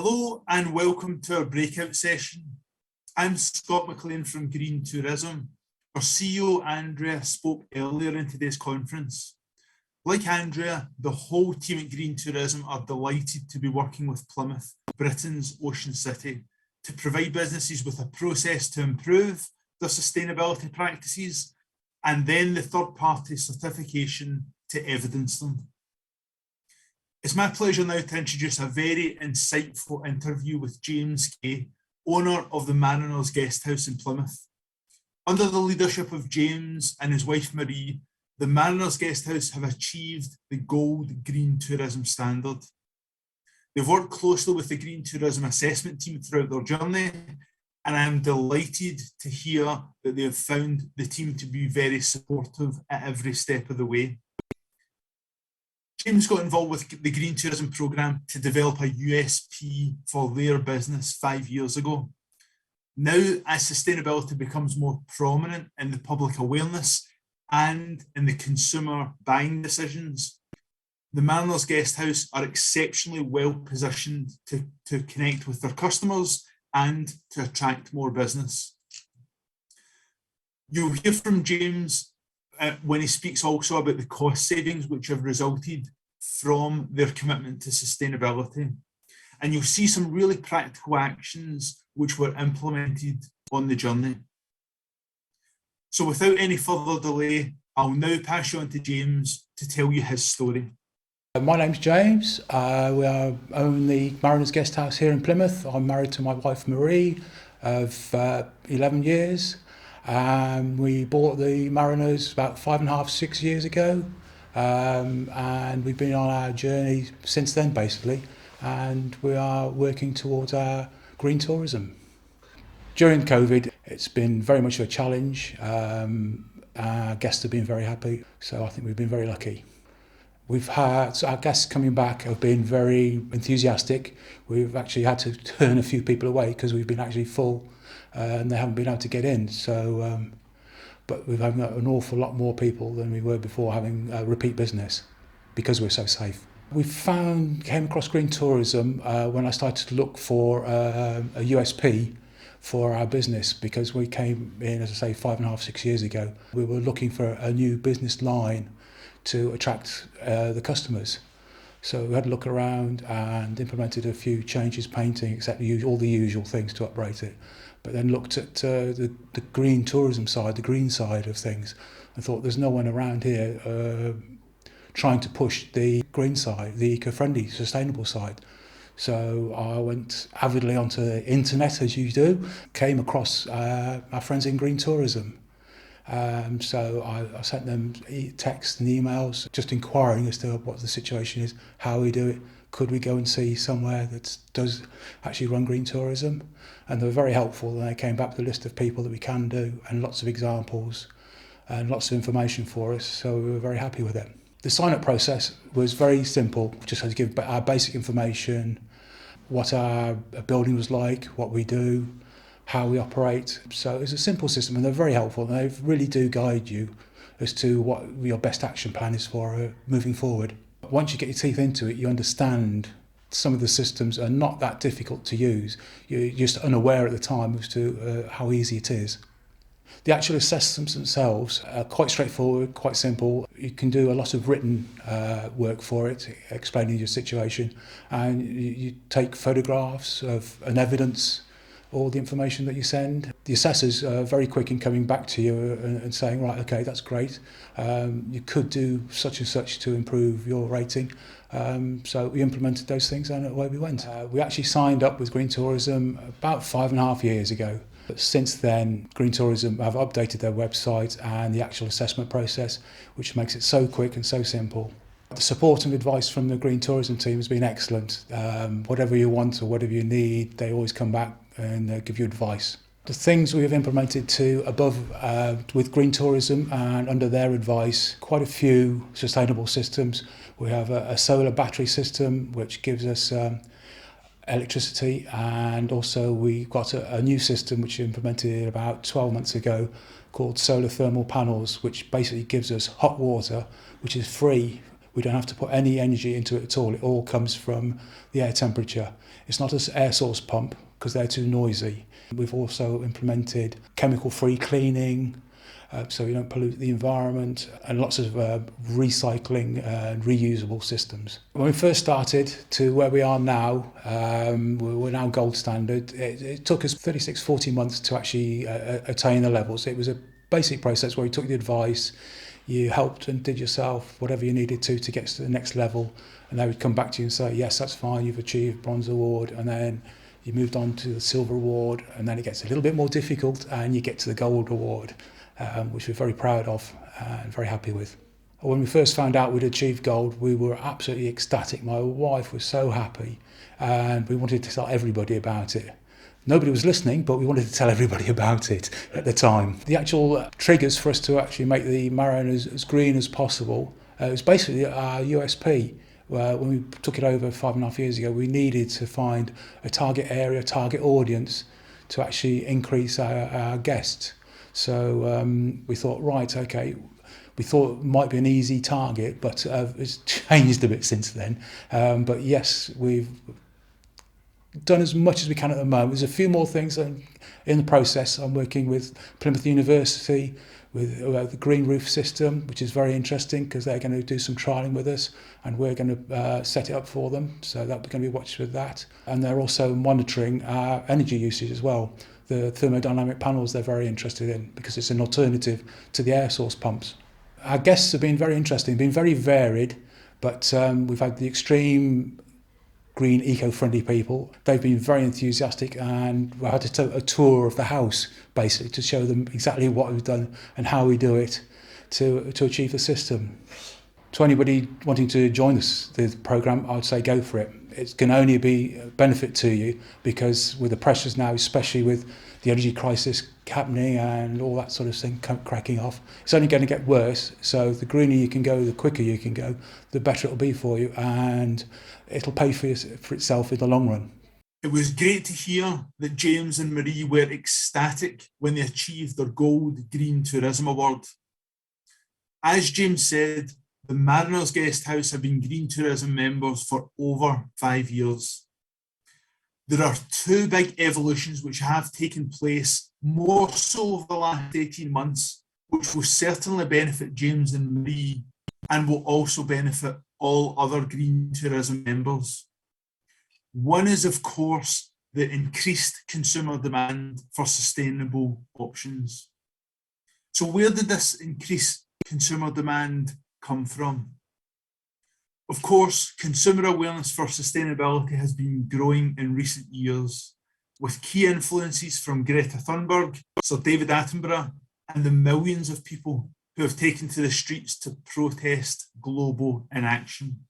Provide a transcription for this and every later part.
Hello and welcome to our breakout session. I'm Scott McLean from Green Tourism. Our CEO Andrea spoke earlier in today's conference. Like Andrea, the whole team at Green Tourism are delighted to be working with Plymouth, Britain's ocean city, to provide businesses with a process to improve their sustainability practices and then the third-party certification to evidence them. It's my pleasure now to introduce a very insightful interview with James Kay, owner of the Mariners Guest House in Plymouth. Under the leadership of James and his wife Marie, the Mariners Guest House have achieved the Gold Green Tourism Standard. They've worked closely with the Green Tourism Assessment team throughout their journey, and I am delighted to hear that they have found the team to be very supportive at every step of the way. James got involved with the Green Tourism Programme to develop a USP for their business 5 years ago. Now, as sustainability becomes more prominent in the public awareness and in the consumer buying decisions, the Mariners Guest House are exceptionally well positioned to connect with their customers and to attract more business. You'll hear from James when he speaks also about the cost savings which have resulted from their commitment to sustainability. And you'll see some really practical actions which were implemented on the journey. So without any further delay, I'll now pass you on to James to tell you his story. My name's James. We own the Mariners Guest House here in Plymouth. I'm married to my wife Marie of 11 years. We bought the Mariners about 5.5, 6 years ago, and we've been on our journey since then basically, and we are working towards our green tourism. During COVID, it's been very much a challenge. Our guests have been very happy, so I think we've been very lucky. We've had our guests coming back have been very enthusiastic. We've actually had to turn a few people away because we've been actually full and they haven't been able to get in. So, but we've had an awful lot more people than we were before having repeat business because we're so safe. We came across green tourism when I started to look for a USP for our business, because we came in, as I say, 5.5, 6 years ago. We were looking for a new business line to attract the customers. So we had a look around and implemented a few changes, painting, except all the usual things to upgrade it. But then looked at the green tourism side, the green side of things, and thought there's no one around here trying to push the green side, the eco-friendly, sustainable side. So I went avidly onto the internet, as you do, came across our friends in Green Tourism. So I sent them texts and emails just inquiring as to what the situation is, how we do it, could we go and see somewhere that does actually run green tourism. And they were very helpful, and they came back with a list of people that we can do and lots of examples and lots of information for us, so we were very happy with it. The sign-up process was very simple, just had to give our basic information, what our building was like, what we do, how we operate. So it's a simple system, and they're very helpful, and they really do guide you as to what your best action plan is for moving forward. Once you get your teeth into it, you understand some of the systems are not that difficult to use. You're just unaware at the time as to how easy it is. The actual assessments themselves are quite straightforward, quite simple. You can do a lot of written work for it, explaining your situation, and you take photographs of an evidence, all the information that you send. The assessors are very quick in coming back to you and saying, right, okay, that's great. You could do such and such to improve your rating. So we implemented those things, and away we went. We actually signed up with Green Tourism about 5.5 years ago. But since then, Green Tourism have updated their website and the actual assessment process, which makes it so quick and so simple. The support and advice from the Green Tourism team has been excellent. Whatever you want or whatever you need, they always come back and give you advice. The things we have implemented with Green Tourism and under their advice, quite a few sustainable systems. We have a solar battery system which gives us electricity, and also we got a new system which we implemented about 12 months ago called solar thermal panels, which basically gives us hot water which is free We don't have to put any energy into it at all. It all comes from the air temperature. It's not an air source pump because they're too noisy. We've also implemented chemical-free cleaning, so we don't pollute the environment, and lots of recycling and reusable systems. When we first started to where we are now, we're now gold standard. It took us 40 months to actually attain the levels. It was a basic process where we took the advice, you helped and did yourself whatever you needed to get to the next level, and they would come back to you and say, yes, that's fine, you've achieved bronze award, and then you moved on to the silver award, and then it gets a little bit more difficult and you get to the gold award, which we're very proud of and very happy with. When we first found out we'd achieved gold, we were absolutely ecstatic. My wife was so happy, and we wanted to tell everybody about it. Nobody was listening, but we wanted to tell everybody about it at the time. The actual triggers for us to actually make the Marron as green as possible was basically our USP. When we took it over 5.5 years ago, we needed to find a target area, target audience to actually increase our guests. So we thought, right, okay, we thought it might be an easy target, but it's changed a bit since then. But yes, we've done as much as we can at the moment. There's a few more things in the process. I'm working with Plymouth University with the green roof system, which is very interesting because they're going to do some trialling with us, and we're going to set it up for them. So that we're going to be watched with that. And they're also monitoring our energy usage as well. The thermodynamic panels they're very interested in because it's an alternative to the air source pumps. Our guests have been very interesting, been very varied, but we've had the extreme green, eco-friendly people. They've been very enthusiastic, and we had to take a tour of the house basically to show them exactly what we've done and how we do it to achieve the system. To anybody wanting to join the programme, I'd say go for it. It can only be a benefit to you because with the pressures now, especially with the energy crisis happening and all that sort of thing cracking off, it's only going to get worse. So the greener you can go, the quicker you can go, the better it'll be for you, and it'll pay for itself in the long run. It was great to hear that James and Marie were ecstatic when they achieved their Gold Green Tourism Award. As James said, the Mariners Guest House have been Green Tourism members for over 5 years. There are two big evolutions which have taken place more so over the last 18 months, which will certainly benefit James and Marie and will also benefit all other Green Tourism members. One is, of course, the increased consumer demand for sustainable options. So where did this increased consumer demand come from? Of course, consumer awareness for sustainability has been growing in recent years, with key influences from Greta Thunberg, Sir David Attenborough, and the millions of people who have taken to the streets to protest global inaction.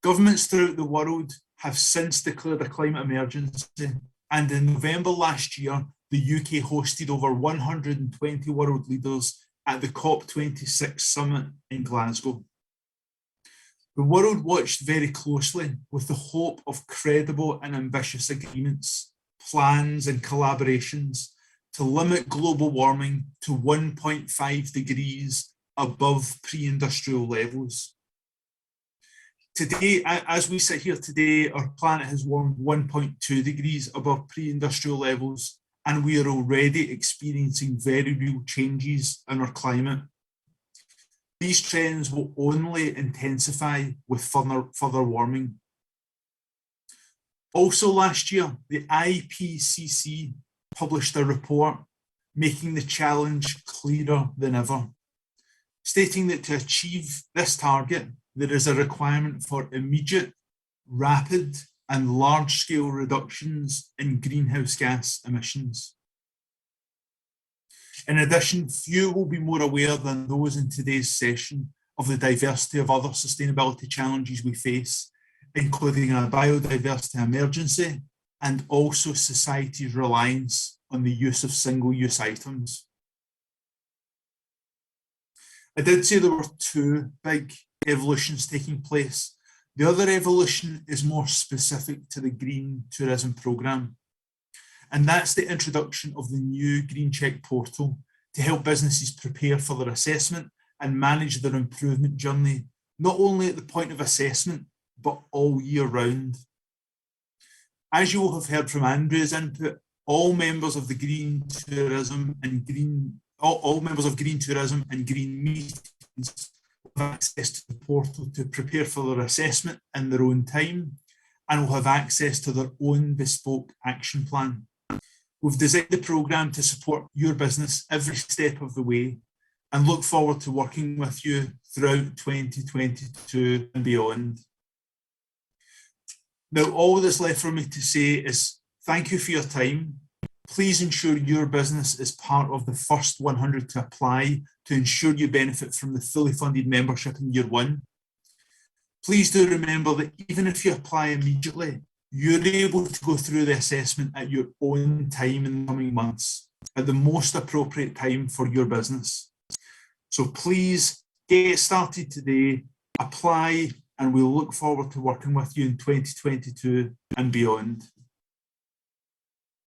Governments throughout the world have since declared a climate emergency, and in November last year, the UK hosted over 120 world leaders at the COP26 summit in Glasgow. The world watched very closely with the hope of credible and ambitious agreements, plans and collaborations to limit global warming to 1.5 degrees above pre-industrial levels. Today, as we sit here today, our planet has warmed 1.2 degrees above pre-industrial levels, and we are already experiencing very real changes in our climate. These trends will only intensify with further warming. Also last year, the IPCC published a report making the challenge clearer than ever, stating that to achieve this target, there is a requirement for immediate, rapid, and large-scale reductions in greenhouse gas emissions. In addition, few will be more aware than those in today's session of the diversity of other sustainability challenges we face, including a biodiversity emergency and also society's reliance on the use of single-use items. I did say there were two big evolutions taking place. The other evolution is more specific to the Green Tourism Programme, and that's the introduction of the new Green Check portal to help businesses prepare for their assessment and manage their improvement journey, not only at the point of assessment, but all year round. As you will have heard from Andrea's input, all members of the Green Tourism and all members of Green Tourism and Green Meetings have access to the portal to prepare for their assessment in their own time, and will have access to their own bespoke action plan. We've designed the programme to support your business every step of the way, and look forward to working with you throughout 2022 and beyond. Now, all that's left for me to say is thank you for your time. Please ensure your business is part of the first 100 to apply to ensure you benefit from the fully funded membership in year one. Please do remember that even if you apply immediately, you're able to go through the assessment at your own time in the coming months, at the most appropriate time for your business. So please get started today, apply, and we'll look forward to working with you in 2022 and beyond.